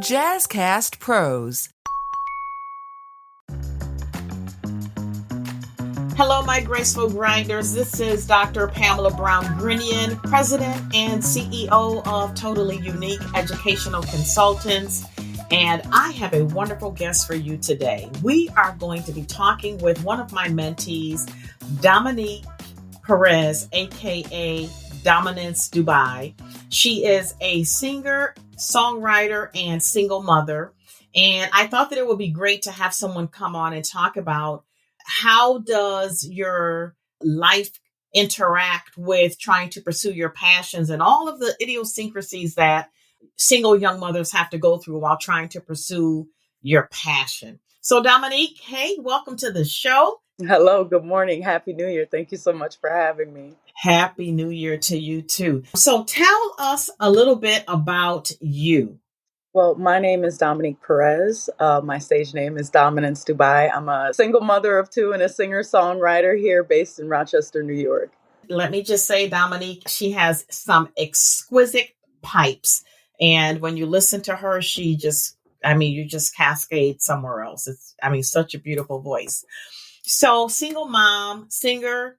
Jazzcast Pros. Hello, my graceful grinders. This is Dr. Pamela Brown-Grinion, President and CEO of Totally Unique Educational Consultants. And I have a wonderful guest for you today. We are going to be talking with one of my mentees, Dominique Perez, aka Dominance Dubai. She is a singer, songwriter, and single mother. And I thought that it would be great to have someone come on and talk about how does your life interact with trying to pursue your passions and all of the idiosyncrasies that single young mothers have to go through while trying to pursue your passion. So Dominique, hey, welcome to the show. Hello, good morning. Happy New Year. Thank you so much for having me. Happy New Year to you too. So tell us a little bit about you. Well, my name is Dominique Perez. My stage name is Dominance Dubai. I'm a single mother of two and a singer-songwriter here based in Rochester, New York. Let me just say, Dominique, she has some exquisite pipes. And when you listen to her, you just cascade somewhere else. Such a beautiful voice. So single mom, singer,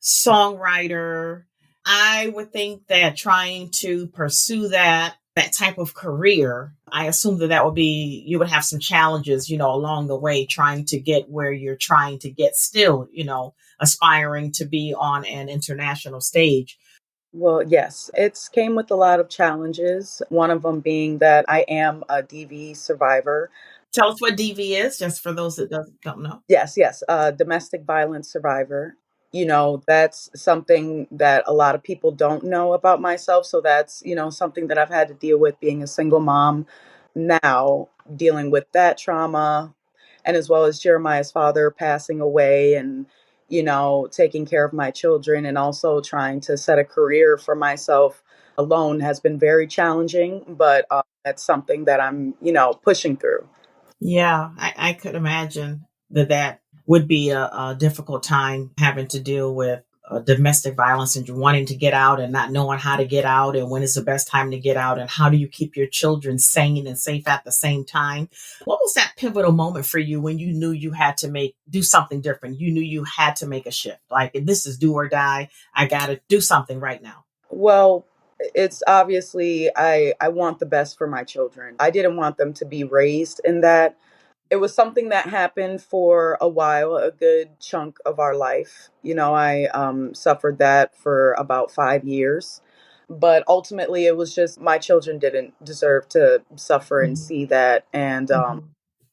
songwriter. I would think that trying to pursue that type of career, I assume that would be, you would have some challenges, along the way, trying to get where you're trying to get still, aspiring to be on an international stage. Well, yes, it's came with a lot of challenges. One of them being that I am a DV survivor. Tell us what DV is, just for those that don't know. Yes, domestic violence survivor. That's something that a lot of people don't know about myself. So that's, something that I've had to deal with being a single mom now, dealing with that trauma, and as well as Jeremiah's father passing away and, taking care of my children and also trying to set a career for myself alone has been very challenging. But that's something that I'm, pushing through. Yeah, I could imagine that would be a difficult time having to deal with domestic violence and wanting to get out and not knowing how to get out and when is the best time to get out and how do you keep your children sane and safe at the same time. What was that pivotal moment for you when you knew you had to do something different? You knew you had to make a shift. Like, this is do or die. I got to do something right now. Well, it's obviously, I want the best for my children. I didn't want them to be raised in that. It was something that happened for a while, a good chunk of our life. I suffered that for about 5 years. But ultimately, it was just my children didn't deserve to suffer and see that. And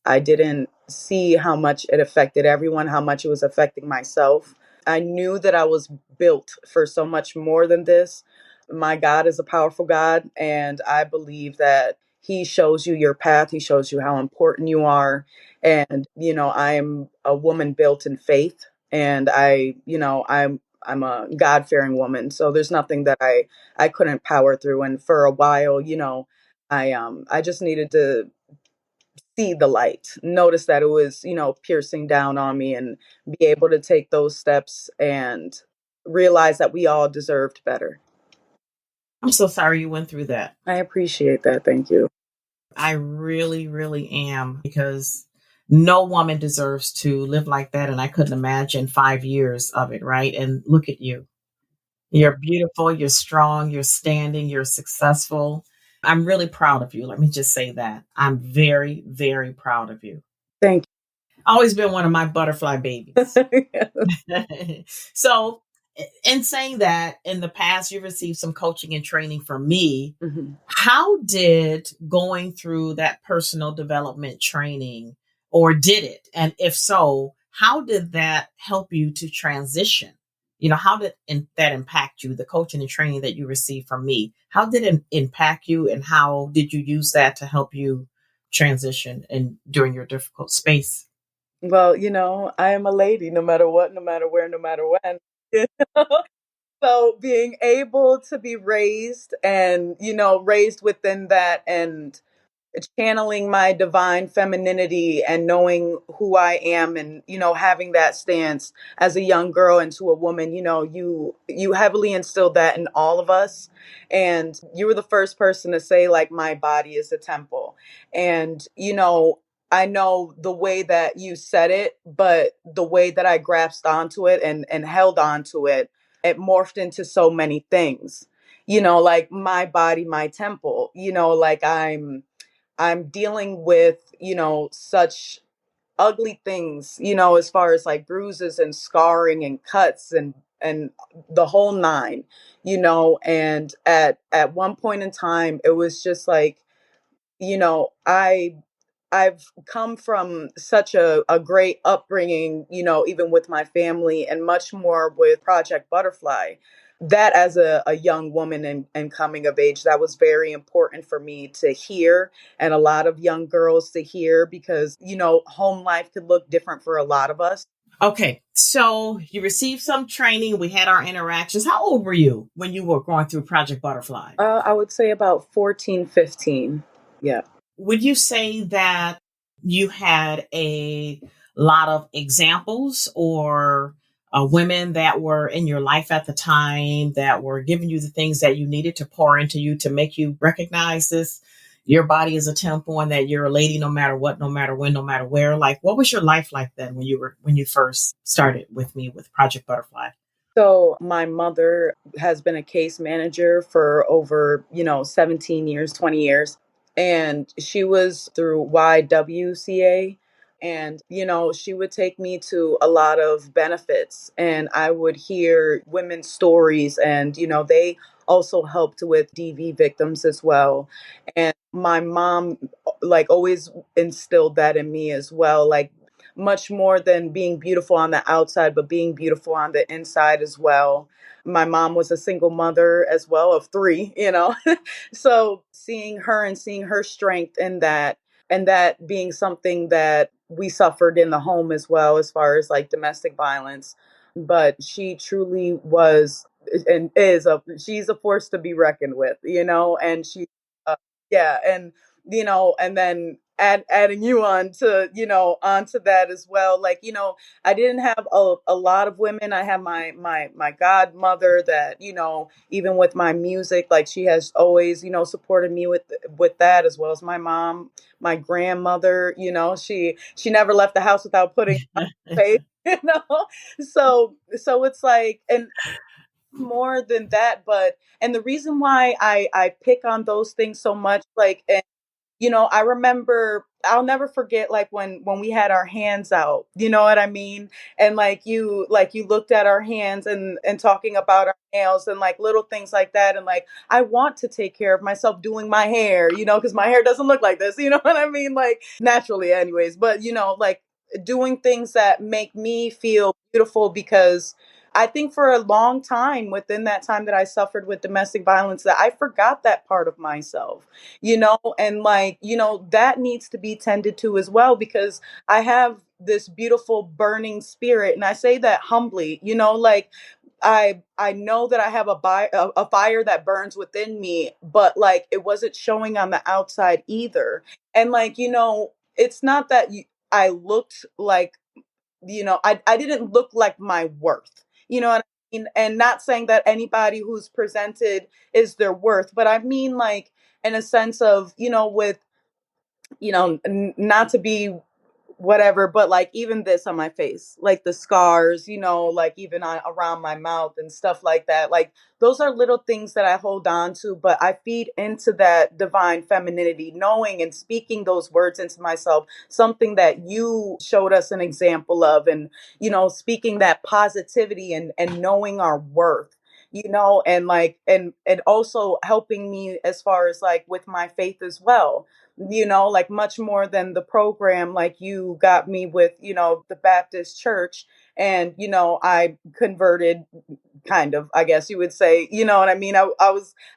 I didn't see how much it affected everyone, how much it was affecting myself. I knew that I was built for so much more than this. My God is a powerful God, and I believe that He shows you your path. He shows you how important you are. And, I'm a woman built in faith, and I'm a God-fearing woman. So there's nothing that I couldn't power through. And for a while, I just needed to see the light, notice that it was, piercing down on me, and be able to take those steps and realize that we all deserved better. I'm so sorry you went through that. I appreciate that. Thank you. I really, really am, because no woman deserves to live like that. And I couldn't imagine 5 years of it, right? And look at you. You're beautiful, you're strong, you're standing, you're successful. I'm really proud of you. Let me just say that. I'm very, very proud of you. Thank you. Always been one of my butterfly babies. So, in saying that, in the past, you received some coaching and training from me. Mm-hmm. How did going through that personal development training, or did it? And if so, how did that help you to transition? How did that impact you, the coaching and training that you received from me? How did it impact you, and how did you use that to help you transition and during your difficult space? Well, I am a lady, no matter what, no matter where, no matter when. So being able to be raised and, raised within that and channeling my divine femininity and knowing who I am and, having that stance as a young girl into a woman, you heavily instilled that in all of us. And you were the first person to say, like, my body is a temple. And, I know the way that you said it, but the way that I grasped onto it and held onto it, it morphed into so many things. Like my body, my temple, like I'm dealing with, such ugly things, as far as like bruises and scarring and cuts and the whole nine, and at one point in time it was just like, you know, I I've come from such a great upbringing, even with my family and much more with Project Butterfly. That as a young woman and coming of age, that was very important for me to hear and a lot of young girls to hear because, home life could look different for a lot of us. Okay, so you received some training. We had our interactions. How old were you when you were going through Project Butterfly? I would say about 14, 15. Yeah. Would you say that you had a lot of examples or women that were in your life at the time that were giving you the things that you needed to pour into you to make you recognize this? Your body is a temple and that you're a lady no matter what, no matter when, no matter where. Like, what was your life like then when you first started with me with Project Butterfly? So my mother has been a case manager for over, 17 years, 20 years. And she was through YWCA. And, she would take me to a lot of benefits and I would hear women's stories. And, they also helped with DV victims as well. And my mom, like, always instilled that in me as well. Like, much more than being beautiful on the outside, but being beautiful on the inside as well. My mom was a single mother as well of three, So seeing her and seeing her strength in that, and that being something that we suffered in the home as well, as far as like domestic violence. But she truly was and is she's a force to be reckoned with, and uh, yeah, and and then adding you on to onto that as well, like I didn't have a lot of women. I have my godmother that even with my music, like she has always supported me with that, as well as my mom, my grandmother. She never left the house without putting on face. So it's like, and more than that, but and the reason why I pick on those things so much, like, and I remember, I'll never forget, like when we had our hands out, you know what I mean? And like you looked at our hands and talking about our nails and like little things like that. And like, I want to take care of myself doing my hair, because my hair doesn't look like this, you know what I mean? Like naturally anyways, but like doing things that make me feel beautiful, because I think for a long time within that time that I suffered with domestic violence, that I forgot that part of myself, and like, that needs to be tended to as well, because I have this beautiful burning spirit. And I say that humbly, like I know that I have a fire that burns within me, but like it wasn't showing on the outside either. And like, it's not that I looked like, I didn't look like my worth, what I mean? And not saying that anybody who's presented is their worth, but I mean, like, in a sense of, with, not to be whatever, but like even this on my face, like the scars, like even around my mouth and stuff like that, like those are little things that I hold on to, but I feed into that divine femininity, knowing and speaking those words into myself, something that you showed us an example of, and speaking that positivity and knowing our worth, and like and also helping me as far as like with my faith as well, like much more than the program. Like you got me with, the Baptist church, and, I converted, kind of, I guess you would say, you know what I mean? I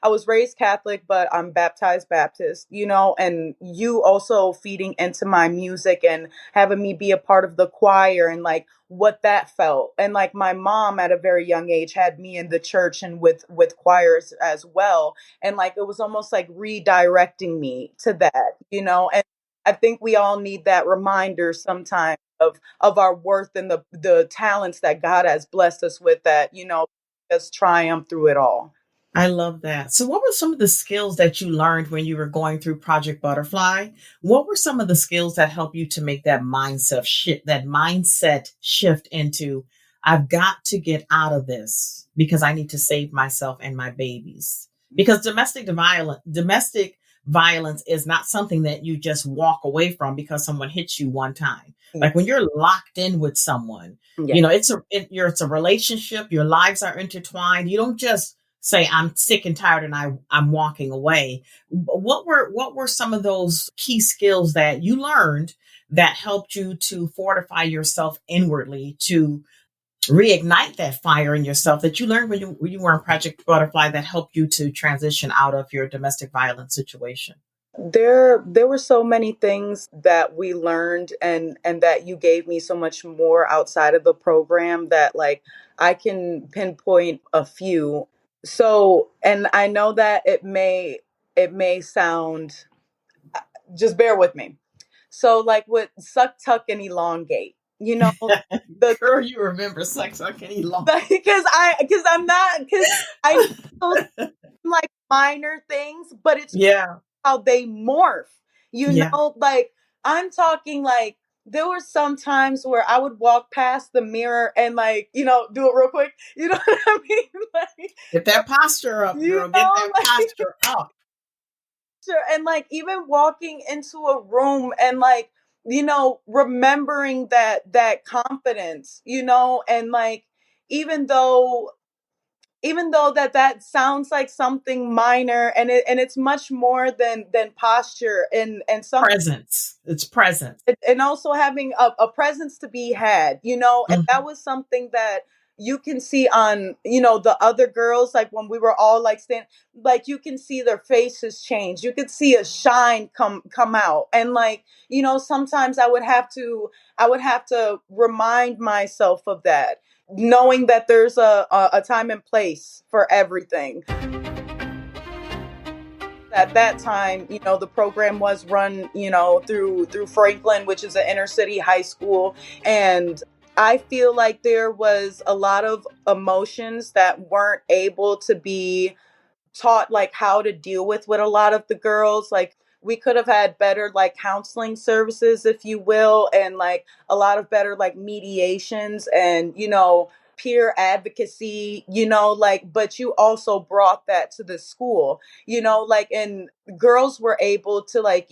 was raised Catholic, but I'm baptized Baptist, and you also feeding into my music and having me be a part of the choir, and like what that felt. And like my mom at a very young age had me in the church and with choirs as well, and like it was almost like redirecting me to that, and I think we all need that reminder sometimes of our worth and the talents that God has blessed us with, that, us triumph through it all. I love that. So, what were some of the skills that you learned when you were going through Project Butterfly? What were some of the skills that help you to make that mindset shift into, I've got to get out of this because I need to save myself and my babies? Because domestic violence is not something that you just walk away from because someone hits you one time. Like when you're locked in with someone, Yeah. it's a relationship. Your lives are intertwined. You don't just say I'm sick and tired and I'm walking away. What were some of those key skills that you learned that helped you to fortify yourself inwardly, to reignite that fire in yourself that you learned when you were in Project Butterfly that helped you to transition out of your domestic violence situation? There were so many things that we learned, and that you gave me so much more outside of the program, that like I can pinpoint a few. So, and I know that it may sound, just bear with me. So like with suck, tuck, and elongate, the Girl, you remember sex I can eat long. because I know those like minor things, but it's Yeah. how they morph. Yeah. Like I'm talking like there were some times where I would walk past the mirror and like, do it real quick. You know what I mean? Like, Get that posture up, you girl. Get know, that like posture up. sure, and like even walking into a room and like, remembering that confidence, and like even though that sounds like something minor, and it's much more than posture and something, Presence. It's presence. and also having a presence to be had, and that Mhm. was something that you can see on, the other girls, like when we were all like standing, like you can see their faces change, you could see a shine come out, and like, sometimes I would have to remind myself of that, knowing that there's a time and place for everything. At that time, the program was run, through Franklin, which is an inner city high school, and I feel like there was a lot of emotions that weren't able to be taught, like how to deal with a lot of the girls. Like we could have had better like counseling services, if you will, and like a lot of better like mediations and, peer advocacy, like, but you also brought that to the school, like, and girls were able to like,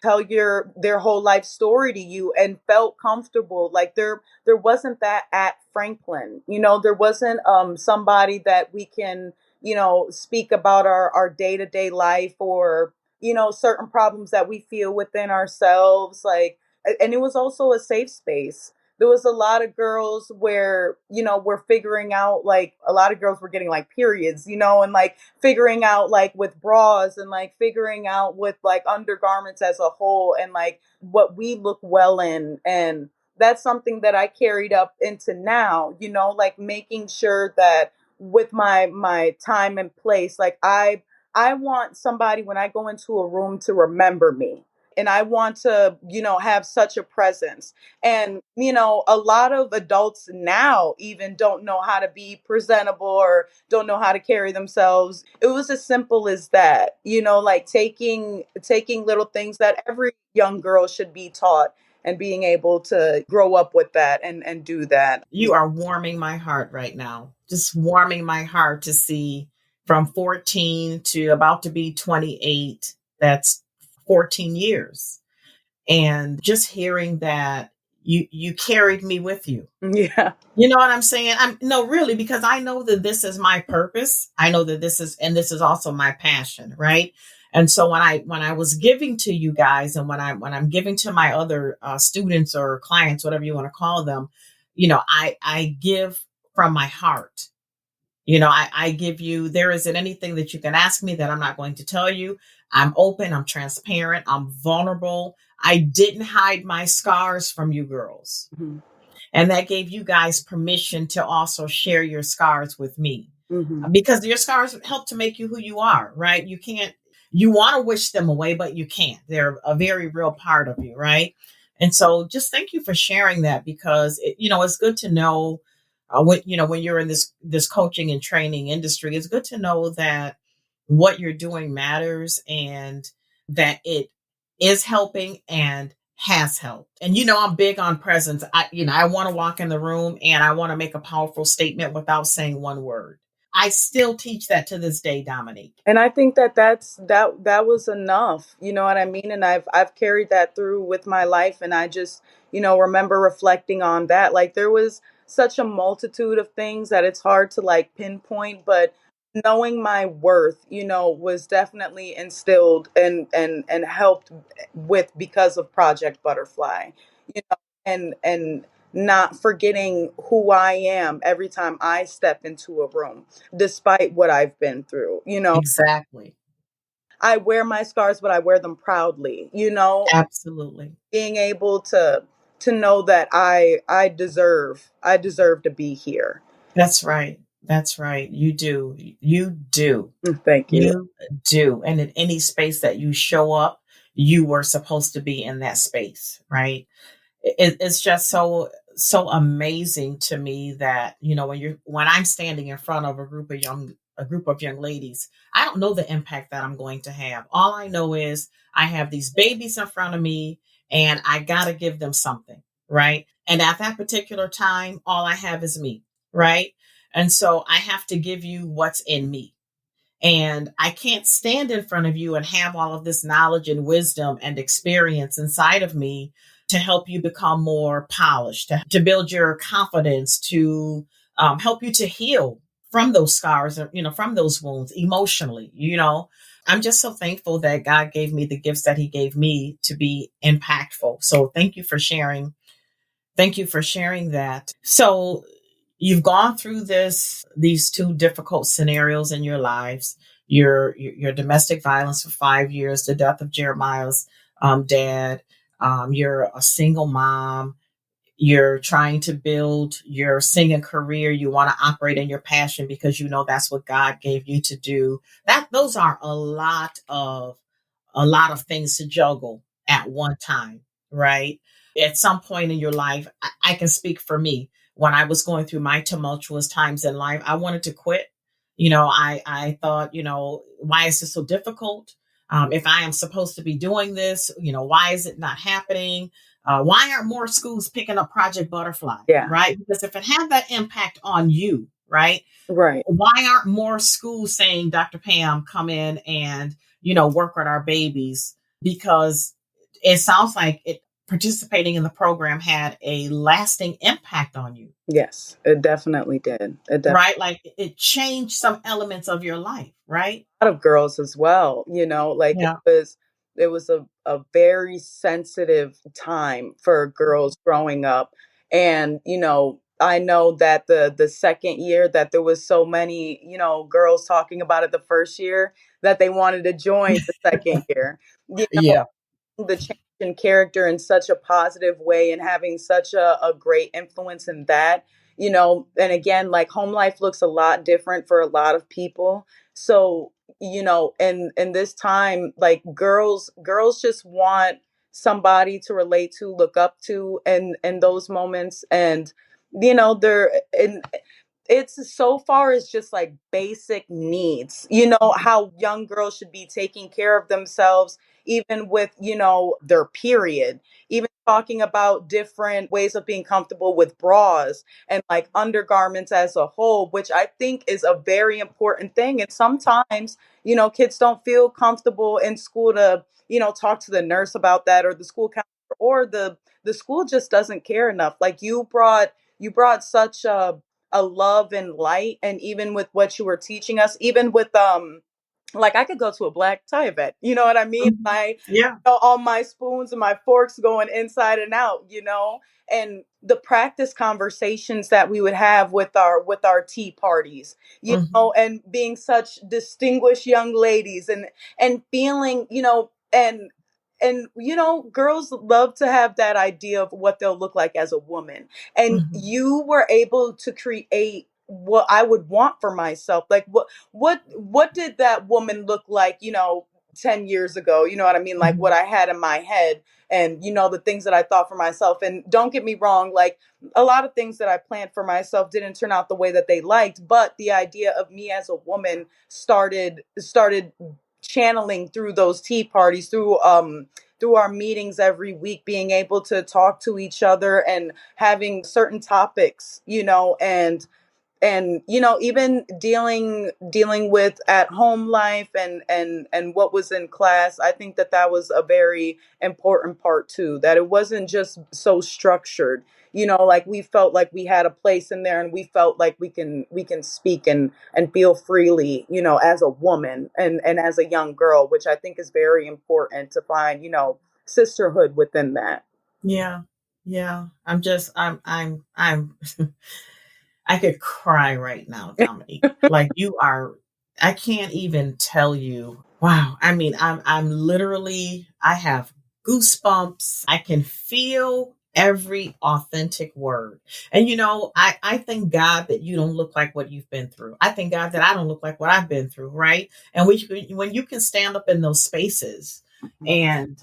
tell their whole life story to you and felt comfortable. Like there wasn't that at Franklin, there wasn't somebody that we can, speak about our day-to-day life, or, certain problems that we feel within ourselves. Like, and it was also a safe space. There was a lot of girls where, we're figuring out, like, a lot of girls were getting like periods, and like figuring out like with bras, and like figuring out with like undergarments as a whole, and like what we look well in. And that's something that I carried up into now, like making sure that with my time and place, like I want somebody when I go into a room to remember me, and I want to, have such a presence. And a lot of adults now even don't know how to be presentable or don't know how to carry themselves. It was as simple as that, like taking little things that every young girl should be taught, and being able to grow up with that and do that. You are warming my heart right now. Just warming my heart to see from 14 to about to be 28. That's 14 years. And just hearing that you carried me with you. Yeah. You know what I'm saying? I'm no, really, because I know that this is my purpose. I know that this is also my passion, right? And so when I was giving to you guys, and when I'm giving to my other students or clients, whatever you want to call them, I give from my heart. I give you. There isn't anything that you can ask me that I'm not going to tell you. I'm open. I'm transparent. I'm vulnerable. I didn't hide my scars from you girls. Mm-hmm. And that gave you guys permission to also share your scars with me, Mm-hmm. because your scars help to make you who you are, right? You want to wish them away, but you can't. They're a very real part of you, right? And so just thank you for sharing that, because it's good to know when you're in this coaching and training industry, it's good to know that what you're doing matters and that it is helping and has helped. And I'm big on presence. I want to walk in the room and I want to make a powerful statement without saying one word. I still teach that to this day, Dominique. And I think that was enough. You know what I mean? And I've carried that through with my life, and I just, remember reflecting on that. Like, there was such a multitude of things that it's hard to like pinpoint, but knowing my worth, was definitely instilled and helped with because of Project Butterfly. And not forgetting who I am every time I step into a room, despite what I've been through. Exactly. I wear my scars, but I wear them proudly. Absolutely. Being able to know that I deserve to be here. That's right. That's right. You do. You do. Thank you. You do. And in any space that you show up, you were supposed to be in that space, right? It's just so amazing to me that when I'm standing in front of a group of young ladies, I don't know the impact that I'm going to have. All I know is I have these babies in front of me and I got to give them something, right? And at that particular time, all I have is me, right? And so I have to give you what's in me. And I can't stand in front of you and have all of this knowledge and wisdom and experience inside of me to help you become more polished, to build your confidence, to help you to heal from those scars, from those wounds emotionally. I'm just so thankful that God gave me the gifts that he gave me to be impactful. So thank you for sharing. Thank you for sharing that. So you've gone through these two difficult scenarios in your lives, your domestic violence for 5 years, the death of Jeremiah's dad. You're a single mom. You're trying to build your singing career. You want to operate in your passion because that's what God gave you to do. Those are a lot of things to juggle at one time, right? At some point in your life, I can speak for me. When I was going through my tumultuous times in life, I wanted to quit. I thought, why is this so difficult? If I am supposed to be doing this, why is it not happening? Why aren't more schools picking up Project Butterfly? Yeah. Right? Because if it had that impact on you, right? Right. Why aren't more schools saying, Dr. Pam, come in and, work with our babies? Because it sounds like participating in the program had a lasting impact on you. Yes, it definitely did. Right? Like it changed some elements of your life, right? A lot of girls as well, like Yeah. it was a very sensitive time for girls growing up. And, I know that the second year that there was so many, girls talking about it the first year that they wanted to join the second year. Yeah. The change in character in such a positive way and having such a great influence in that, and again, like, home life looks a lot different for a lot of people. So, in this time, like, girls just want somebody to relate to, look up to, and in those moments. And they're in it's so far as just like basic needs, how young girls should be taking care of themselves, even with, their period, even talking about different ways of being comfortable with bras and like undergarments as a whole, which I think is a very important thing. And sometimes, kids don't feel comfortable in school to, talk to the nurse about that, or the school counselor, or the school just doesn't care enough. Like, you brought such a love and light, and even with what you were teaching us, even with like, I could go to a black tie event, you know what I mean? Mhm. I Yeah. all my spoons and my forks going inside and out, and the practice conversations that we would have with our tea parties, Mhm. and being such distinguished young ladies, and feeling, girls love to have that idea of what they'll look like as a woman. And Mhm. you were able to create what I would want for myself. Like, what did that woman look like, 10 years ago, you know what I mean? Like what I had in my head and, the things that I thought for myself. And don't get me wrong, like a lot of things that I planned for myself didn't turn out the way that they liked, but the idea of me as a woman started channeling through those tea parties, through our meetings every week, being able to talk to each other and having certain topics, and even dealing with at home life and what was in class. I think that was a very important part too, that it wasn't just so structured, like we felt like we had a place in there, and we felt like we can speak and feel freely, as a woman and as a young girl, which I think is very important to find, sisterhood within that. Yeah. Yeah. I'm I could cry right now, Dominique. Like you are, I can't even tell you. Wow. I mean, I'm literally, I have goosebumps. I can feel every authentic word. And I thank God that you don't look like what you've been through. I thank God that I don't look like what I've been through, right? And when you can stand up in those spaces and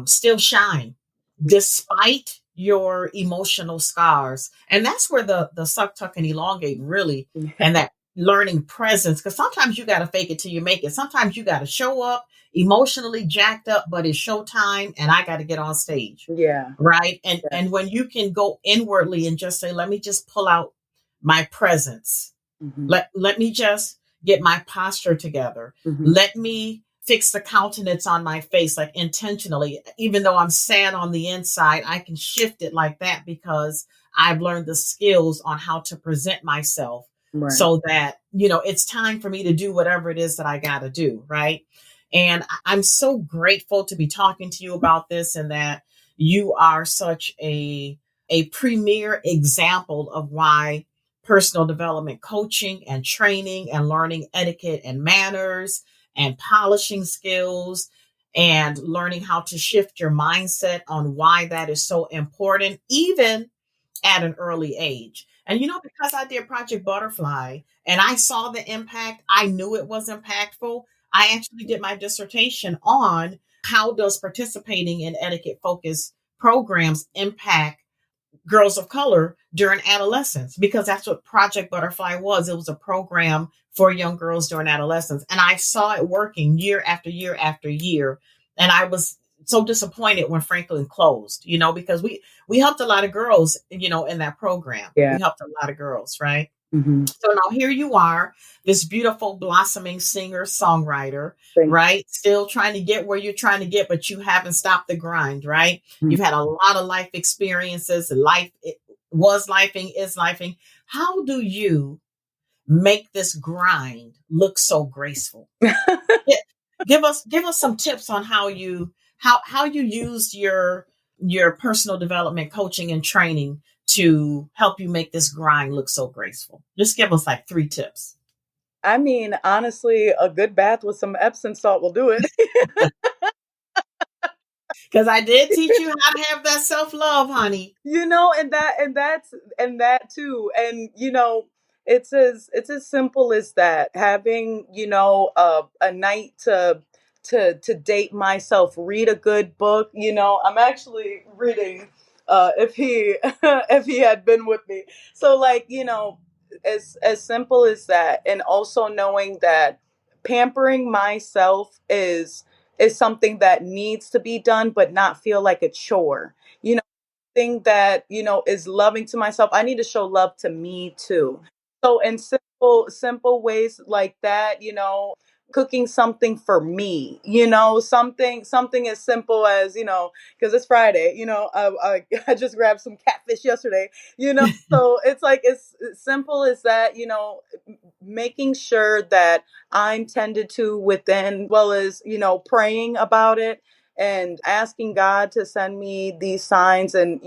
still shine despite your emotional scars. And that's where the suck, tuck, and elongate really, and that learning presence, because sometimes you got to fake it till you make it. Sometimes you got to show up emotionally jacked up, but it's showtime and I got to get on stage. Yeah. Right. And Yeah. and when you can go inwardly and just say, let me just pull out my presence. Mm-hmm. Let me just get my posture together. Mm-hmm. Let me fix the countenance on my face, like intentionally. Even though I'm sad on the inside, I can shift it like that because I've learned the skills on how to present myself Right. so that, it's time for me to do whatever it is that I got to do. Right. And I'm so grateful to be talking to you about this, and that you are such a premier example of why personal development coaching and training and learning etiquette and manners and polishing skills and learning how to shift your mindset on why that is so important, even at an early age. And because I did Project Butterfly and I saw the impact, I knew it was impactful. I actually did my dissertation on how does participating in etiquette focused programs impact girls of color during adolescence, because that's what Project Butterfly was. It was a program for young girls during adolescence. And I saw it working year after year after year. And I was so disappointed when Franklin closed, because we helped a lot of girls, in that program. Yeah. We helped a lot of girls, right? Mm-hmm. So now here you are, this beautiful blossoming singer songwriter, Thank right? Still trying to get where you're trying to get, but you haven't stopped the grind, right? you. You've had a lot of life experiences. Life it was lifing, is lifing. How do you make this grind look so graceful? Gi- give us some tips on how you used your personal development coaching and training to help you make this grind look so graceful. Just give us like 3 tips. I mean, honestly, a good bath with some Epsom salt will do it. Because I did teach you how to have that self-love, honey. And that too. And it's as simple as that. Having, a night to date myself, read a good book. I'm actually reading if he if he had been with me. So like, as simple as that. And also knowing that pampering myself is something that needs to be done, but not feel like a chore. Thing that is loving to myself. I need to show love to me too. So in simple ways like that, cooking something for me, something as simple as, because it's Friday, I just grabbed some catfish yesterday, so it's like it's simple as that, making sure that I'm tended to within, well as, praying about it and asking God to send me these signs, and,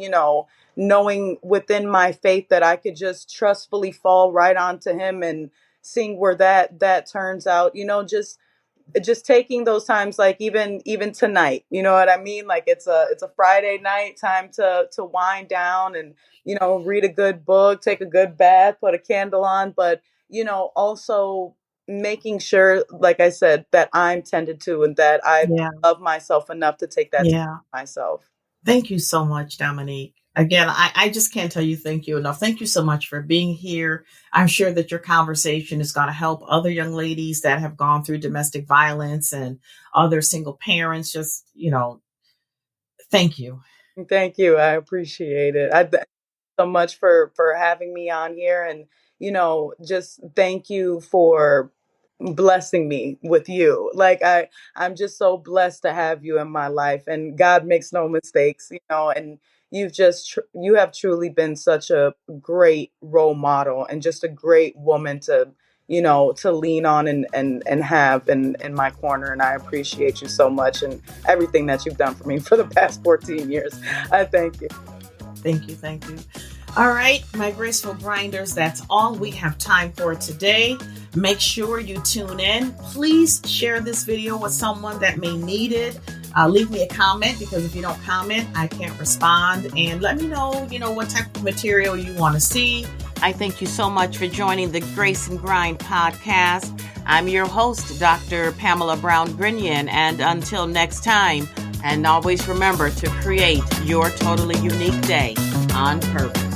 knowing within my faith that I could just trustfully fall right onto him and seeing where that turns out, just taking those times, like even tonight, you know what I mean? Like it's a Friday night, time to wind down and, read a good book, take a good bath, put a candle on, but, also making sure, like I said, that I'm tended to and that I Yeah. love myself enough to take that time Yeah. for myself. Thank you so much, Dominique. Again, I just can't tell you thank you enough. Thank you so much for being here. I'm sure that your conversation is going to help other young ladies that have gone through domestic violence and other single parents. Just, thank you. Thank you. I appreciate it. So much for having me on here, and just thank you for blessing me with you. Like I'm just so blessed to have you in my life, and God makes no mistakes, and you have truly been such a great role model and just a great woman to lean on and have in my corner. And I appreciate you so much and everything that you've done for me for the past 14 years. I thank you. Thank you. Thank you. All right, my graceful grinders, that's all we have time for today. Make sure you tune in. Please share this video with someone that may need it. Leave me a comment, because if you don't comment, I can't respond. And let me know, what type of material you want to see. I thank you so much for joining the Grace and Grind podcast. I'm your host, Dr. Pamela Brown-Grinion. And until next time, and always remember to create your totally unique day on purpose.